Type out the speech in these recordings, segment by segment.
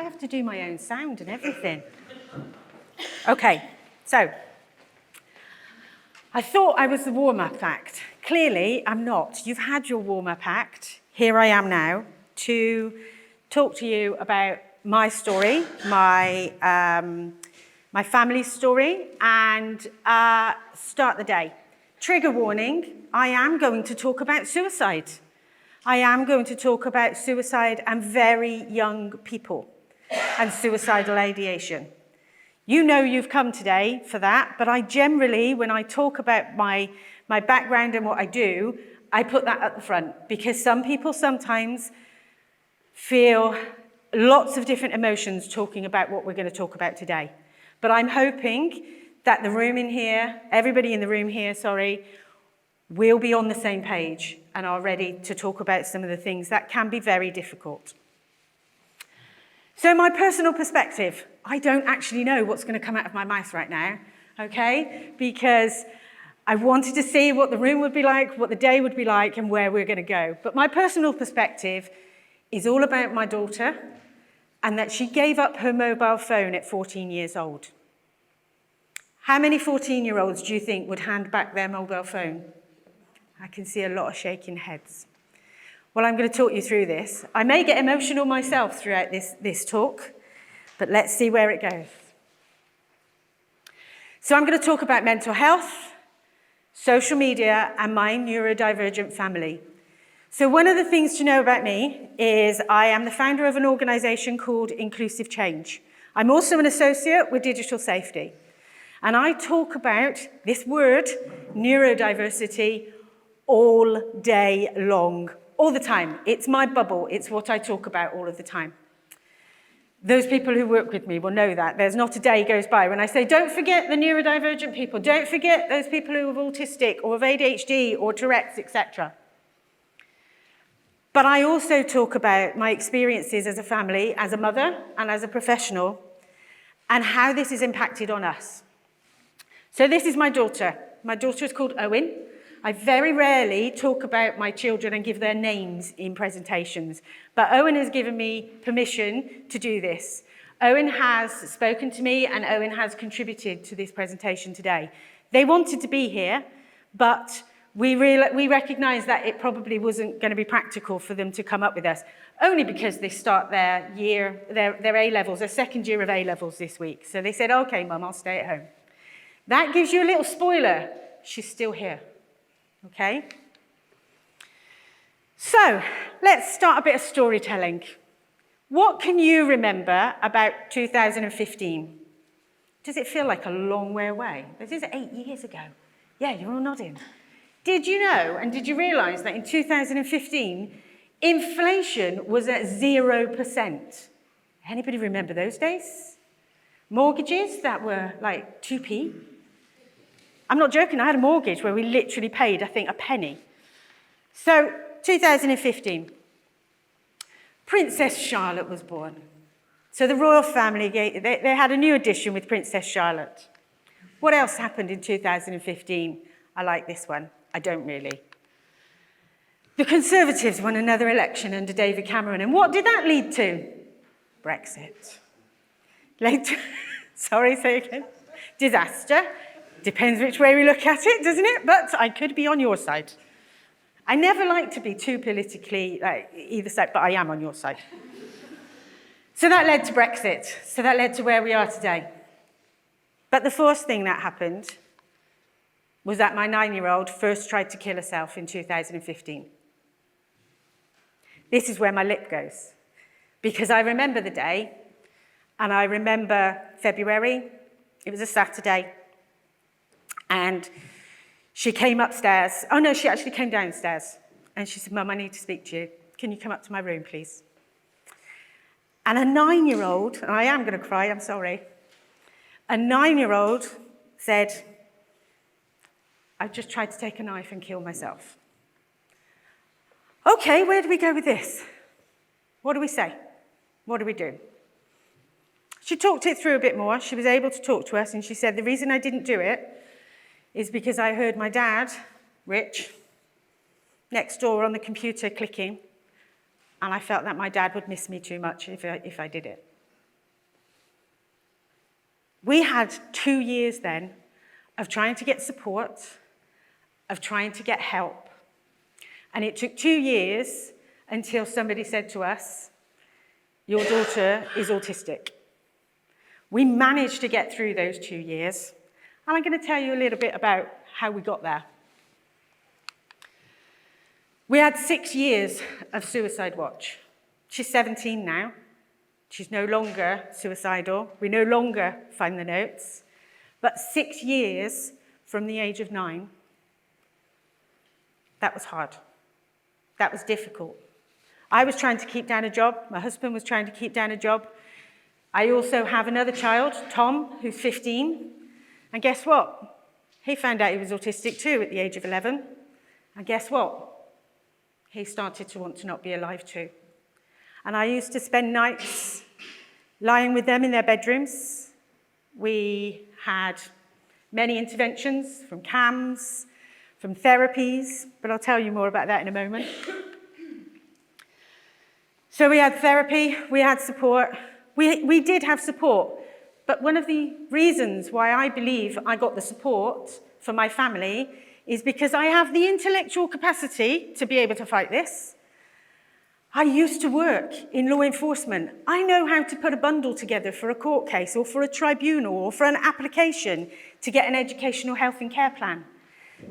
have to do my own sound and everything. Okay, so I thought I was the warm-up act. Clearly, I'm not. You've had your warm-up act. Here I am now to talk to you about my story, my family story, and start the day. Trigger warning, I am going to talk about suicide. I am going to talk about suicide and very young people and suicidal ideation. You know you've come today for that, but I generally, when I talk about my background and what I do, I put that at the front because some people sometimes feel lots of different emotions talking about what we're going to talk about today. But I'm hoping that everybody in the room here, we'll be on the same page and are ready to talk about some of the things that can be very difficult. So my personal perspective, I don't actually know what's going to come out of my mouth right now, okay? Because I wanted to see what the room would be like, what the day would be like, and where we're going to go. But my personal perspective is all about my daughter and that she gave up her mobile phone at 14 years old. How many 14-year-olds do you think would hand back their mobile phone? I can see a lot of shaking heads. Well, I'm going to talk you through this. I may get emotional myself throughout this talk, but let's see where it goes. So I'm going to talk about mental health, social media, and my neurodivergent family. So one of the things to know about me is I am the founder of an organisation called Inclusive Change. I'm also an associate with Digital Safety. And I talk about this word, neurodiversity, all day long, all the time. It's my bubble. It's what I talk about all of the time. Those people who work with me will know that. There's not a day goes by when I say, don't forget the neurodivergent people. Don't forget those people who are autistic or have ADHD or Tourette's, etc. But I also talk about my experiences as a family, as a mother, and as a professional, and how this is impacted on us. So this is my daughter. My daughter is called Owen. I very rarely talk about my children and give their names in presentations, but Owen has given me permission to do this. Owen has spoken to me and Owen has contributed to this presentation today. They wanted to be here, but we recognised that it probably wasn't going to be practical for them to come up with us, only because they start their A-levels, their second year of A-levels this week. So they said, okay, Mum, I'll stay at home. That gives you a little spoiler. She's still here. Okay? So, let's start a bit of storytelling. What can you remember about 2015? Does it feel like a long way away? This is 8 years ago. Yeah, you're all nodding. Did you know, and did you realise that in 2015, inflation was at 0%? Anybody remember those days? Mortgages that were like 2p. I'm not joking, I had a mortgage where we literally paid, I think, a penny. So, 2015, Princess Charlotte was born. So the royal family, they had a new addition with Princess Charlotte. What else happened in 2015? I like this one. I don't really. The Conservatives won another election under David Cameron. And what did that lead to? Brexit. Sorry, say again. Disaster. Depends which way we look at it, doesn't it? But I could be on your side. I never like to be too politically either side, but I am on your side. So that led to Brexit. So that led to where we are today. But the first thing that happened was that my 9-year-old first tried to kill herself in 2015. This is where my lip goes. Because I remember the day, and I remember February. It was a Saturday. And she came upstairs. Oh, no, she actually came downstairs. And she said, Mum, I need to speak to you. Can you come up to my room, please? And a 9-year-old, and I am going to cry, I'm sorry. A 9-year-old said, I've just tried to take a knife and kill myself. Okay, where do we go with this? What do we say? What do we do? She talked it through a bit more. She was able to talk to us, and she said, the reason I didn't do it is because I heard my dad, Rich, next door on the computer clicking, and I felt that my dad would miss me too much if I did it. We had 2 years then of trying to get support, of trying to get help. And it took 2 years until somebody said to us, your daughter is autistic. We managed to get through those 2 years. And I'm going to tell you a little bit about how we got there. We had 6 years of suicide watch. She's 17 now. She's no longer suicidal. We no longer find the notes. But 6 years from the age of 9, that was hard. That was difficult. I was trying to keep down a job. My husband was trying to keep down a job. I also have another child, Tom, who's 15. And guess what? He found out he was autistic too at the age of 11. And guess what? He started to want to not be alive too. And I used to spend nights lying with them in their bedrooms. We had many interventions from CAMS, from therapies, but I'll tell you more about that in a moment. So we had therapy, we had support. We did have support, but one of the reasons why I believe I got the support for my family is because I have the intellectual capacity to be able to fight this. I used to work in law enforcement. I know how to put a bundle together for a court case or for a tribunal or for an application to get an educational health and care plan.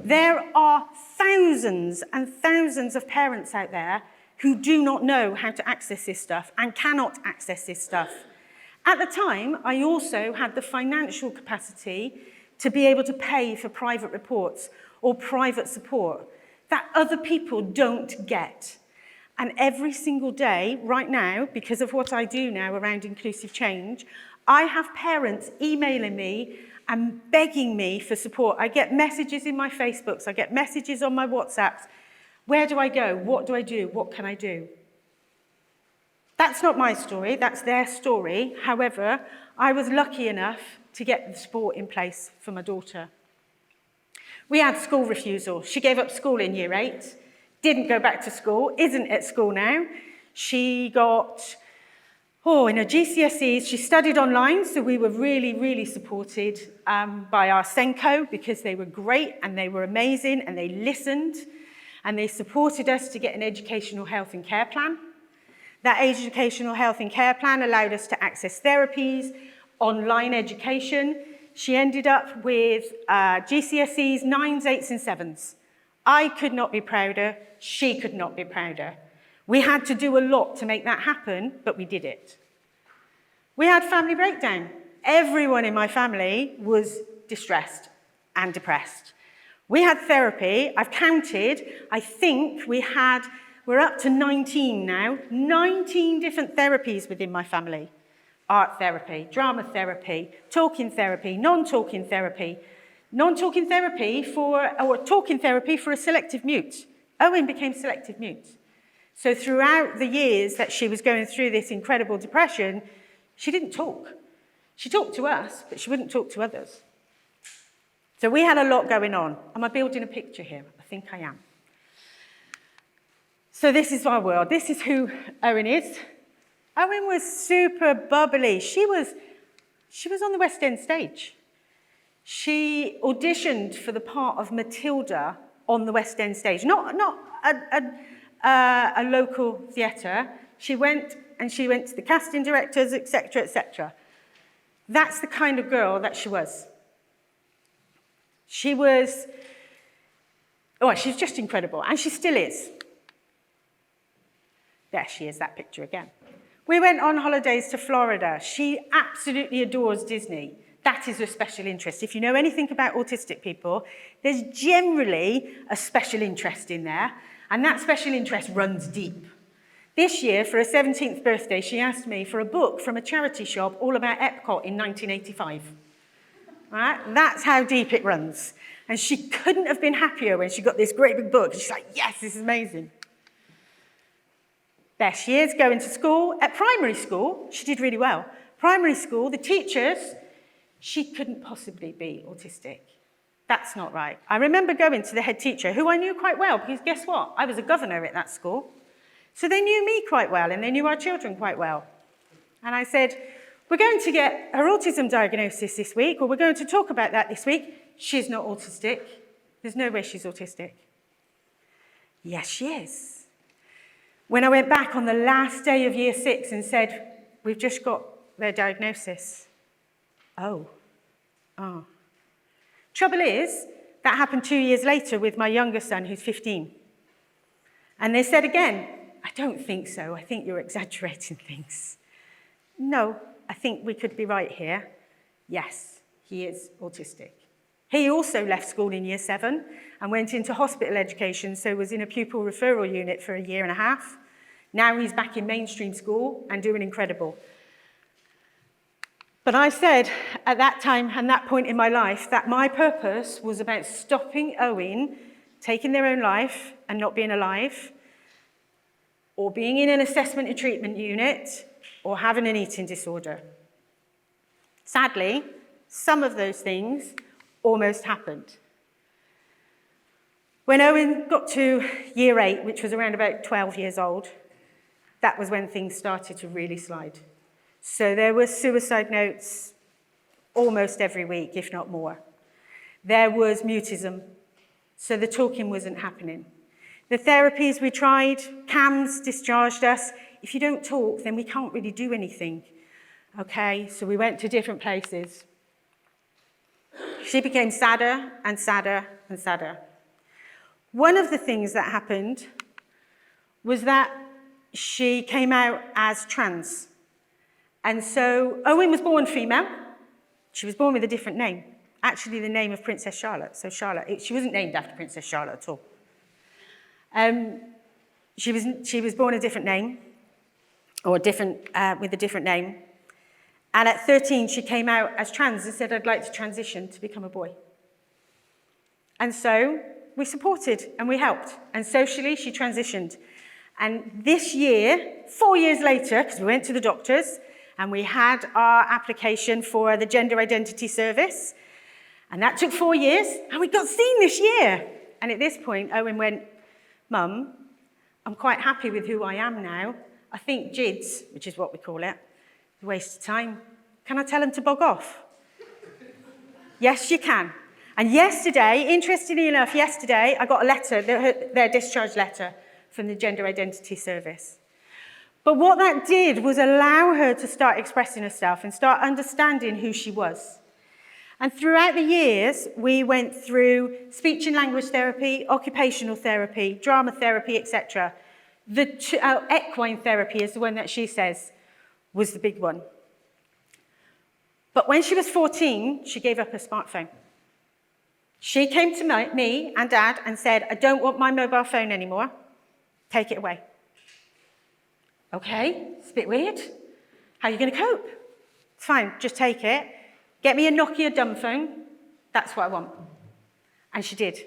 There are thousands and thousands of parents out there who do not know how to access this stuff and cannot access this stuff. At the time, I also had the financial capacity to be able to pay for private reports or private support that other people don't get. And every single day, right now, because of what I do now around inclusive change, I have parents emailing me and begging me for support. I get messages in my Facebooks, I get messages on my WhatsApps. Where do I go? What do I do? What can I do? That's not my story, that's their story. However, I was lucky enough to get the support in place for my daughter. We had school refusal. She gave up school in year 8. Didn't go back to school, isn't at school now. She got, in her GCSEs, she studied online, so we were really, really supported by our Senko because they were great and they were amazing and they listened and they supported us to get an educational health and care plan. That educational health and care plan allowed us to access therapies, online education. She ended up with GCSEs, 9s, 8s and 7s. I could not be prouder, she could not be prouder. We had to do a lot to make that happen, but we did it. We had family breakdown. Everyone in my family was distressed and depressed. We had therapy. I've counted. I think we're up to 19 now. 19 different therapies within my family. Art therapy, drama therapy, talking therapy, non-talking therapy. Non-talking therapy talking therapy for a selective mute. Owen became selective mute. So throughout the years that she was going through this incredible depression, she didn't talk. She talked to us, but she wouldn't talk to others. So we had a lot going on. Am I building a picture here? I think I am. So this is our world. This is who Owen is. Owen was super bubbly. She was on the West End stage. She auditioned for the part of Matilda on the West End stage, not a local theatre. She went to the casting directors, etc., etc. That's the kind of girl that she was. She's just incredible, and she still is. There she is, that picture again. We went on holidays to Florida. She absolutely adores Disney. That is her special interest. If you know anything about autistic people, there's generally a special interest in there, and that special interest runs deep. This year, for her 17th birthday, she asked me for a book from a charity shop all about Epcot in 1985. Right? That's how deep it runs. And she couldn't have been happier when she got this great big book. She's like, yes, this is amazing. There she is, going to school. At primary school, she did really well. Primary school, the teachers, she couldn't possibly be autistic. That's not right. I remember going to the head teacher, who I knew quite well, because guess what? I was a governor at that school. So they knew me quite well, and they knew our children quite well. And I said, We're going to get her autism diagnosis this week, or we're going to talk about that this week. She's not autistic. There's no way she's autistic. Yes, she is. When I went back on the last day of year 6 and said, we've just got their diagnosis. Oh. Trouble is, that happened 2 years later with my younger son, who's 15. And they said again, I don't think so. I think you're exaggerating things. No, I think we could be right here. Yes, he is autistic. He also left school in year 7 and went into hospital education, so was in a pupil referral unit for a year and a half. Now he's back in mainstream school and doing incredible. But I said at that time and that point in my life that my purpose was about stopping Owen taking their own life and not being alive, or being in an assessment and treatment unit, or having an eating disorder. Sadly, some of those things almost happened. When Owen got to year 8, which was around about 12 years old, that was when things started to really slide. So there were suicide notes almost every week, if not more. There was mutism, so the talking wasn't happening. The therapies we tried, CAMS discharged us. If you don't talk, then we can't really do anything. Okay, so we went to different places. She became sadder and sadder and sadder. One of the things that happened was that she came out as trans. And so Owen was born female. She was born with a different name. Actually, the name of Princess Charlotte. So Charlotte, she wasn't named after Princess Charlotte at all. She was born a different name, or with a different name. And at 13, she came out as trans and said, I'd like to transition to become a boy. And so we supported and we helped. And socially, she transitioned. And this year, 4 years later, because we went to the doctors, and we had our application for the Gender Identity Service, and that took 4 years, and we got seen this year. And at this point, Owen went, Mum, I'm quite happy with who I am now. I think JIDS, which is what we call it, is a waste of time. Can I tell him to bog off? Yes, you can. And yesterday, interestingly enough, I got a letter, their discharge letter from the Gender Identity Service. But what that did was allow her to start expressing herself and start understanding who she was. And throughout the years, we went through speech and language therapy, occupational therapy, drama therapy, etc. The equine therapy is the one that she says was the big one. But when she was 14, she gave up her smartphone. She came to me and Dad and said, I don't want my mobile phone anymore. Take it away. Okay, it's a bit weird. How are you going to cope? It's fine, just take it. Get me a Nokia dumb phone. That's what I want. And she did.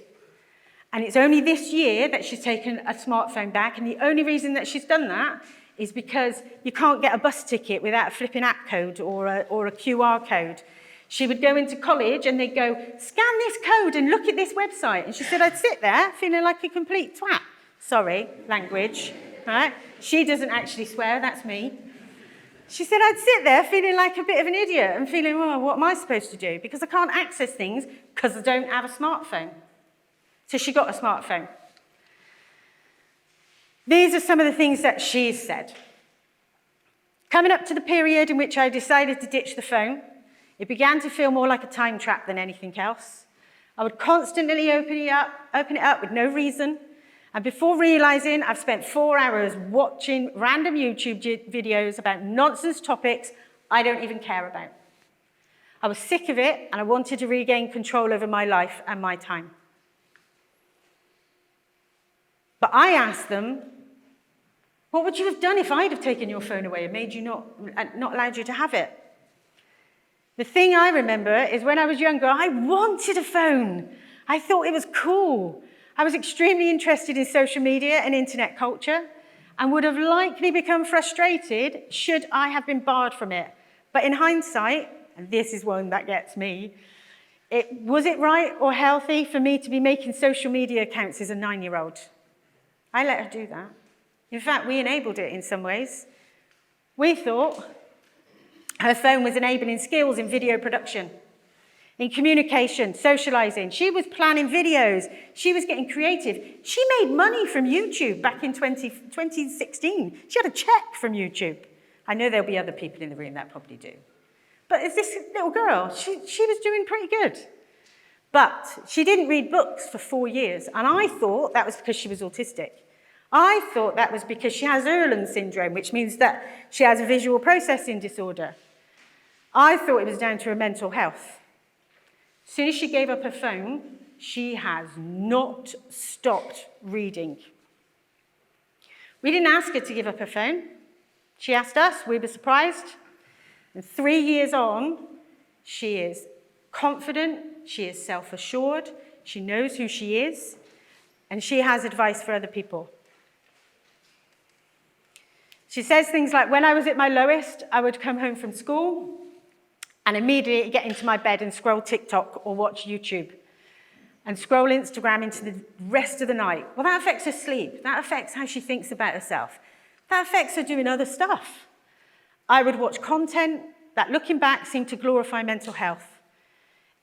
And it's only this year that she's taken a smartphone back. And the only reason that she's done that is because you can't get a bus ticket without a flipping app code or a QR code. She would go into college and they'd go, scan this code and look at this website. And she said, I'd sit there feeling like a complete twat. Sorry, language. Right? She doesn't actually swear, that's me. She said, I'd sit there feeling like a bit of an idiot and feeling, well, what am I supposed to do? Because I can't access things because I don't have a smartphone. So she got a smartphone. These are some of the things that she's said. Coming up to the period in which I decided to ditch the phone, it began to feel more like a time trap than anything else. I would constantly open it up with no reason. And before realizing, I've spent 4 hours watching random YouTube videos about nonsense topics I don't even care about. I was sick of it, and I wanted to regain control over my life and my time. But I asked them, what would you have done if I'd have taken your phone away and made you not allowed you to have it? The thing I remember is when I was younger, I wanted a phone. I thought it was cool. I was extremely interested in social media and internet culture and would have likely become frustrated should I have been barred from it. But in hindsight, and this is one that gets me, was it right or healthy for me to be making social media accounts as a 9-year-old? I let her do that. In fact, we enabled it in some ways. We thought, Her phone was enabling skills in video production, in communication, socializing. She was planning videos. She was getting creative. She made money from YouTube back in 2016. She had a check from YouTube. I know there'll be other people in the room that probably do. But as this little girl, she was doing pretty good. But she didn't read books for 4 years, and I thought that was because she was autistic. I thought that was because she has Irlen syndrome, which means that she has a visual processing disorder. I thought it was down to her mental health. As soon as she gave up her phone, she has not stopped reading. We didn't ask her to give up her phone. She asked us, we were surprised. And 3 years on, she is confident, she is self-assured, she knows who she is, and she has advice for other people. She says things like, when I was at my lowest, I would come home from school and immediately get into my bed and scroll TikTok or watch YouTube and scroll Instagram into the rest of the night. Well, that affects her sleep. That affects how she thinks about herself. That affects her doing other stuff. I would watch content that, looking back, seemed to glorify mental health.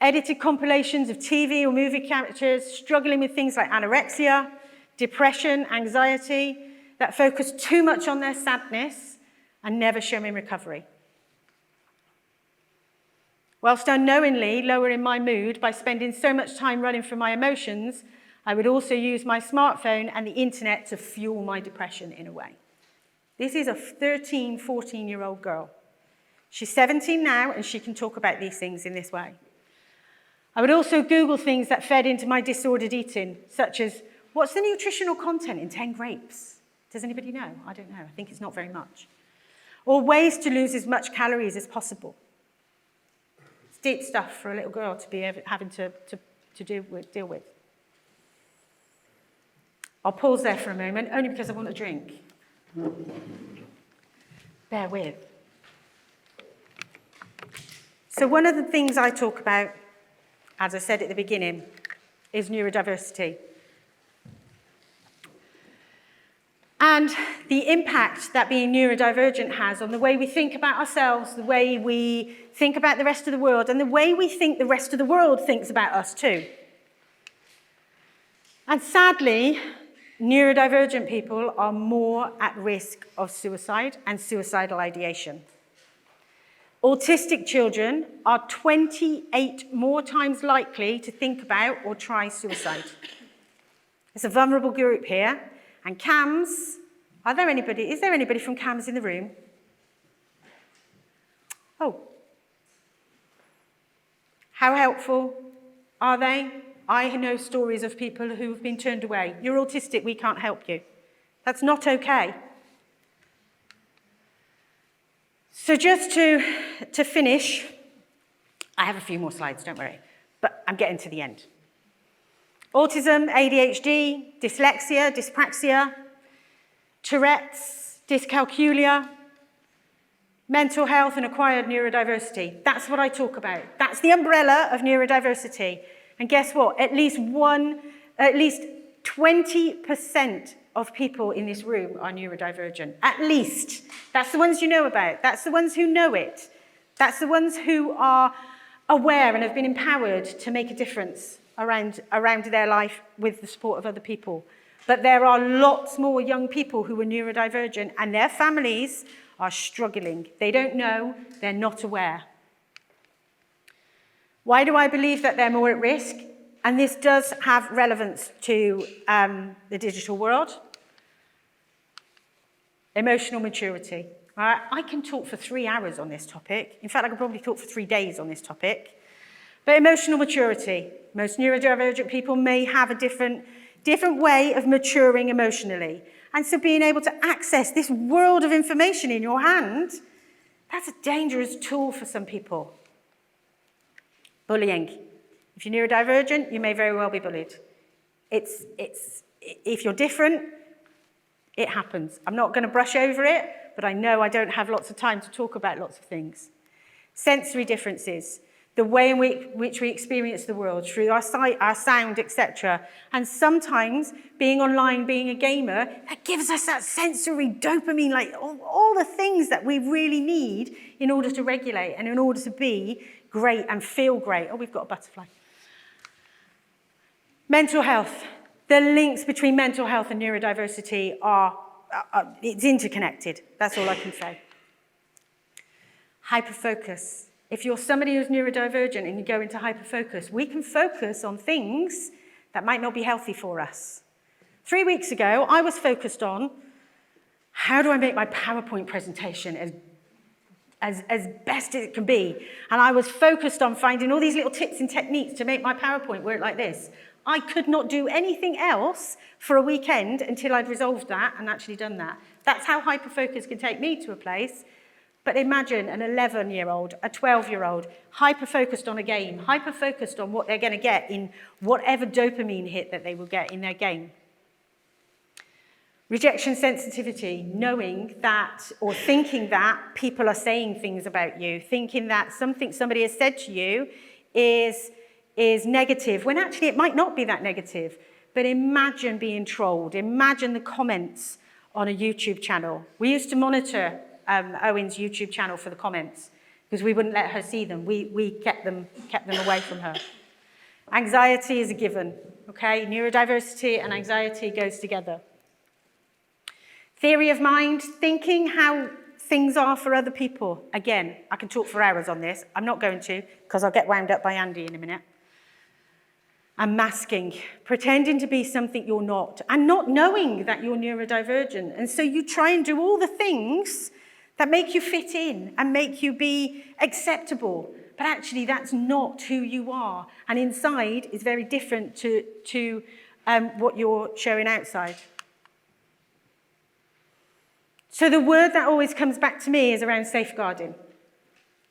Edited compilations of TV or movie characters struggling with things like anorexia, depression, anxiety, that focus too much on their sadness and never showing recovery. Whilst unknowingly lowering my mood by spending so much time running from my emotions, I would also use my smartphone and the internet to fuel my depression in a way. This is a 13, 14-year-old girl. She's 17 now, and she can talk about these things in this way. I would also Google things that fed into my disordered eating, such as, what's the nutritional content in 10 grapes? Does anybody know? I don't know. I think it's not very much. Or ways to lose as much calories as possible. It's deep stuff for a little girl to be having to deal with. I'll pause there for a moment, only because I want a drink. Bear with. So one of the things I talk about, as I said at the beginning, is neurodiversity. And the impact that being neurodivergent has on the way we think about ourselves, the way we think about the rest of the world, and the way we think the rest of the world thinks about us too. And sadly, neurodivergent people are more at risk of suicide and suicidal ideation. Autistic children are 28 more times likely to think about or try suicide. It's a vulnerable group here. And CAMS, is there anybody from CAMS in the room? Oh. How helpful are they? I know stories of people who have been turned away. You're autistic, we can't help you. That's not okay. So just to finish, I have a few more slides, don't worry, but I'm getting to the end. Autism, ADHD, dyslexia, dyspraxia, Tourette's, dyscalculia, mental health and acquired neurodiversity. That's what I talk about. That's the umbrella of neurodiversity. And guess what? At least 20% of people in this room are neurodivergent. At least. That's the ones you know about. That's the ones who know it. That's the ones who are aware and have been empowered to make a difference around their life with the support of other people. But there are lots more young people who are neurodivergent, and their families are struggling. They don't know, they're not aware. Why do I believe that they're more at risk? And this does have relevance to the digital world. Emotional maturity. All right? I can talk for 3 hours on this topic. In fact, I could probably talk for 3 days on this topic. But emotional maturity. Most neurodivergent people may have a different way of maturing emotionally. And so being able to access this world of information in your hand, that's a dangerous tool for some people. Bullying. If you're neurodivergent, you may very well be bullied. If you're different, it happens. I'm not going to brush over it, but I know I don't have lots of time to talk about lots of things. Sensory differences. the way in which we experience the world, through our sight, our sound, etc. And sometimes being online, being a gamer, that gives us that sensory dopamine, like all the things that we really need in order to regulate and in order to be great and feel great. Oh, we've got a butterfly. Mental health. The links between mental health and neurodiversity it's interconnected. That's all I can say. Hyperfocus. If you're somebody who's neurodivergent and you go into hyperfocus, we can focus on things that might not be healthy for us. 3 weeks ago, I was focused on how do I make my PowerPoint presentation as best as it can be. And I was focused on finding all these little tips and techniques to make my PowerPoint work like this. I could not do anything else for a weekend until I'd resolved that and actually done that. That's how hyperfocus can take me to a place. But imagine an 11-year-old, a 12-year-old, hyper-focused on a game, hyper-focused on what they're going to get in whatever dopamine hit that they will get in their game. Rejection sensitivity, knowing that or thinking that people are saying things about you, thinking that something somebody has said to you is negative, when actually it might not be that negative. But imagine being trolled. Imagine the comments on a YouTube channel. We used to monitor Owen's YouTube channel for the comments because we wouldn't let her see them. We kept them away from her. Anxiety is a given, okay? Neurodiversity and anxiety goes together. Theory of mind, thinking how things are for other people. Again, I can talk for hours on this. I'm not going to because I'll get wound up by Andy in a minute. And masking, pretending to be something you're not, and not knowing that you're neurodivergent. And so you try and do all the things that make you fit in and make you be acceptable. But actually, that's not who you are. And inside is very different to what you're showing outside. So the word that always comes back to me is around safeguarding.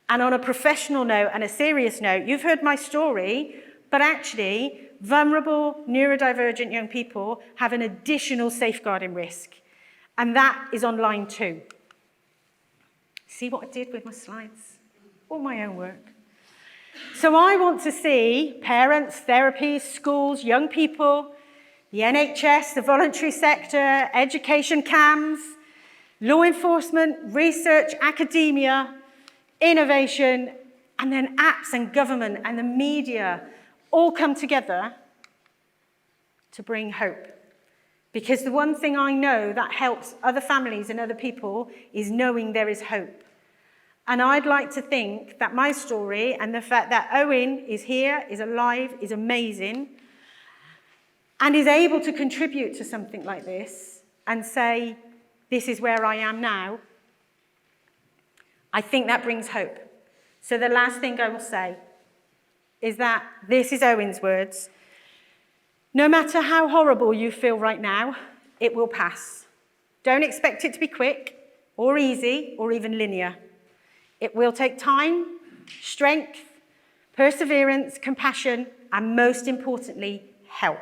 And on a professional note and a serious note, you've heard my story, but actually, vulnerable, neurodivergent young people have an additional safeguarding risk. And that is online too. See what I did with my slides? All my own work. So I want to see parents, therapies, schools, young people, the NHS, the voluntary sector, education CAMs, law enforcement, research, academia, innovation, and then apps and government and the media all come together to bring hope. Because the one thing I know that helps other families and other people is knowing there is hope. And I'd like to think that my story and the fact that Owen is here, is alive, is amazing, and is able to contribute to something like this and say, this is where I am now, I think that brings hope. So the last thing I will say is that this is Owen's words. No matter how horrible you feel right now, it will pass. Don't expect it to be quick or easy or even linear. It will take time, strength, perseverance, compassion, and most importantly, help.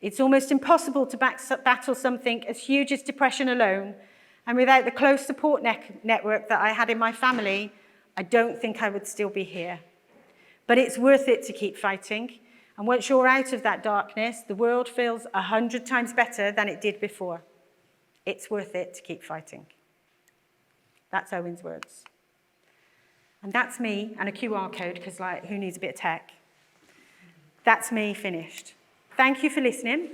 It's almost impossible to battle something as huge as depression alone, and without the close support network that I had in my family, I don't think I would still be here. But it's worth it to keep fighting, and once you're out of that darkness, the world feels 100 times better than it did before. It's worth it to keep fighting. That's Owen's words. And that's me, and a QR code, because who needs a bit of tech? That's me finished. Thank you for listening.